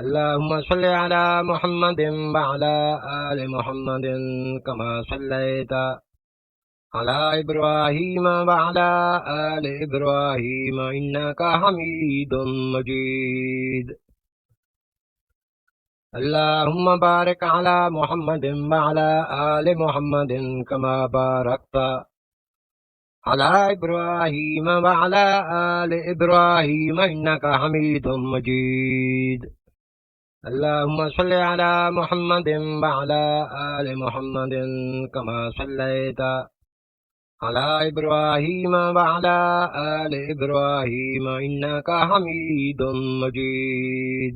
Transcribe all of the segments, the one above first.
اللهم صل على محمد وعلى آل محمد كما صليت على إبراهيم وعلى آل إبراهيم إنك حميد مجيد. اللهم بارك على محمد وعلى آل محمد كما باركت على إبراهيم وعلى آل إبراهيم إنك حميد مجيد. اللهم صل على محمد وعلى آل محمد كما صليت على إبراهيم وعلى آل إبراهيم إنك حميد مجيد.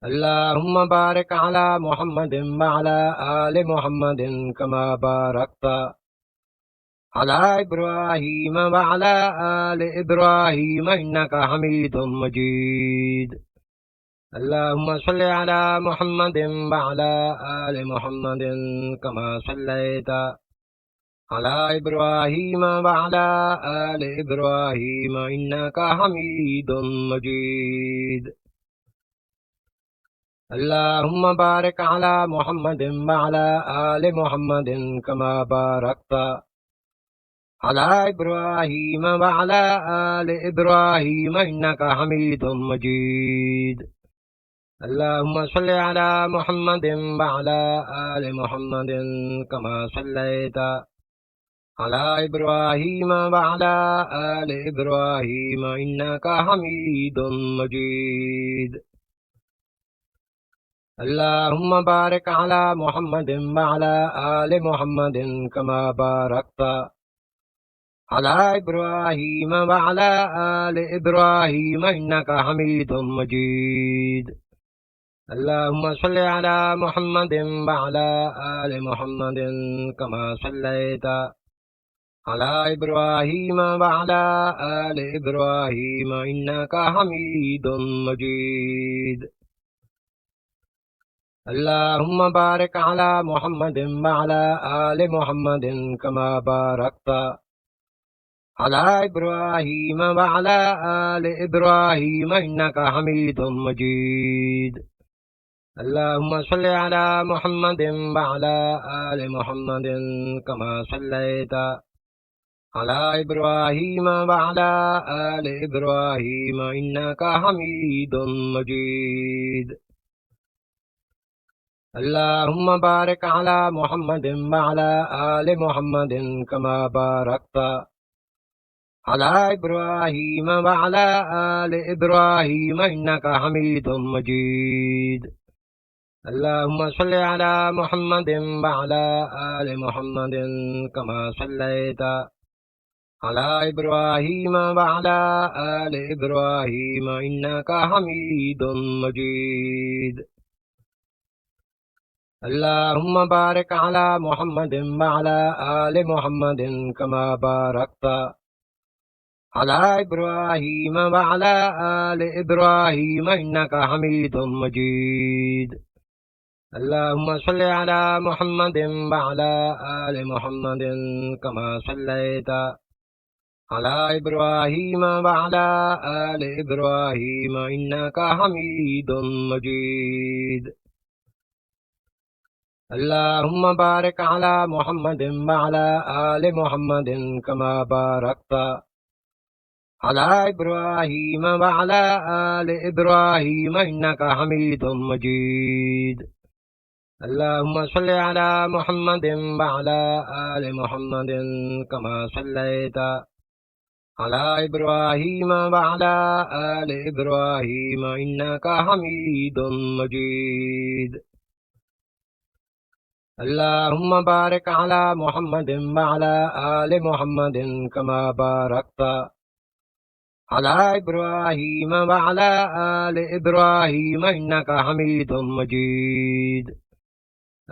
اللهم بارك على محمد وعلى آل محمد كما باركت على إبراهيم وعلى آل إبراهيم إنك حميد مجيد. اللهم صل على محمد وعلى آل محمد كما صليت على إبراهيم وعلى آل إبراهيم إنك حميد مجيد. اللهم بارك على محمد وعلى آل محمد كما باركت على إبراهيم وعلى آل إبراهيم إنك حميد مجيد. اللهم صل على محمد وعلى آل محمد كما صليت على إبراهيم وعلى آل إبراهيم إنك حميد مجيد. اللهم بارك على محمد وعلى آل محمد كما باركت على إبراهيم وعلى آل إبراهيم إنك حميد مجيد. اللهم صل على محمد وعلى آل محمد كما صليت على إبراهيم وعلى آل إبراهيم إنك حميد مجيد. اللهم بارك على محمد وعلى آل محمد كما باركت على إبراهيم وعلى آل إبراهيم إنك حميد مجيد. اللهم صل على محمد وعلى آل محمد كما صليت على إبراهيم وعلى آل إبراهيم إنك حميد مجيد. اللهم بارك على محمد وعلى آل محمد كما باركت على إبراهيم وعلى آل إبراهيم إنك حميد مجيد. اللهم صل على محمد وعلى آل محمد كما صليت على إبراهيم وعلى آل إبراهيم إنك حميد مجيد. اللهم بارك على محمد وعلى آل محمد كما باركت على إبراهيم وعلى آل إبراهيم إنك حميد مجيد. اللهم صل على محمد وعلى آل محمد كما صليت على إبراهيم وعلى آل إبراهيم إنك حميد مجيد. اللهم بارك على محمد وعلى آل محمد كما باركت على إبراهيم وعلى آل إبراهيم إنك حميد مجيد. اللهم صل على محمد وعلى آل محمد كما صليت على إبراهيم وعلى آل إبراهيم إنك حميد مجيد. اللهم بارك على محمد وعلى آل محمد كما باركت على إبراهيم وعلى آل إبراهيم إنك حميد مجيد.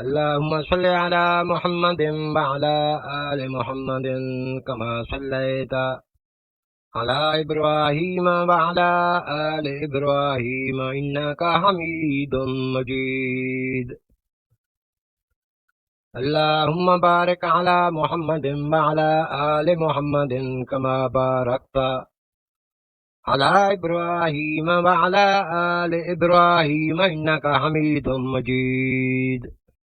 اللهم صل على محمد وعلى آل محمد كما صليت على إبراهيم وعلى آل إبراهيم إنك حميد مجيد. اللهم بارك على محمد وعلى آل محمد كما باركت على إبراهيم وعلى آل إبراهيم إنك حميد مجيد